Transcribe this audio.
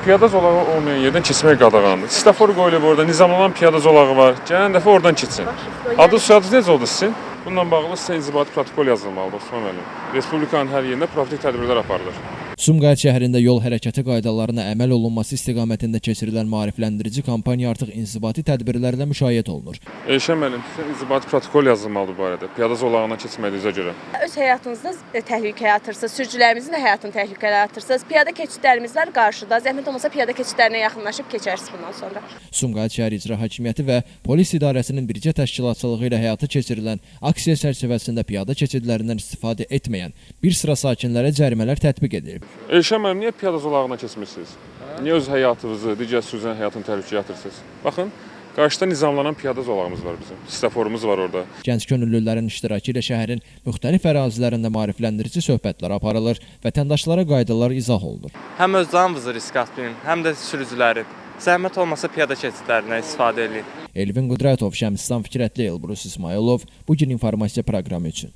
piyada zolağı olmayan yerdən keçmək qadağandır. Semafor qoyulub orada, nizamlanan piyada zolağı var. Gələn dəfə oradan keçsin. Adı soyadınız necə oldu sizin? Bununla bağlı sizə inzibati protokol yazılmalıdır, Osman müəllim. Respublikanın hər yerində profilak tədbirlər aparılır. Sumqayıt şəhərində yol hərəkəti qaydalarına əməl olunması istiqamətində keçirilən maarifləndirici kampaniya artıq inzibati tədbirlərlə müşayiət olunur. Elşən müəllim, sizə inzibati protokol yazılmalıdır bu barədə. Piyada zolağına keçmədiyinizə görə. Öz həyatınızda təhlükəyə atırsınız, sürücülərimizin də həyatını təhlükəyə atırsınız. Piyada keçidlərimiz var qarşıda. Zəhmət olmasa piyada keçidlərinə yaxınlaşıb keçərsiniz bundan sonra. Sumqayıt şəhər İcra Hakimiyyəti və polis idarəsinin birgə təşkilatçılığı ilə həyata keçirilən aksiya çərçivəsində piyada keçidlərindən istifadə etməyən bir sıra sakinlərə cərimələr tətbiq edilib. Elşən müəllim, niyə piyada zolağına keçmirsiniz? Niyə öz həyatınızı, digər sürücülərin həyatını təhlükəyə atırsınız? Baxın, qarşıda nizamlanan piyada zolağımız var bizim. Semaforumuz var orada. Gənc könüllülərin iştirakı ilə şəhərin müxtəlif ərazilərində maarifləndirici söhbətlər aparılır, vətəndaşlara qaydalar izah olunur. Həm öz canınızı risk atmayın, həm də sürücülərin. Zəhmət olmasa piyada keçidlərindən istifadə edin. Elvin Qudratov, Şəmsistan Fikrətli, Elbrus İsmailov, bugün informasiya proqramı üçün.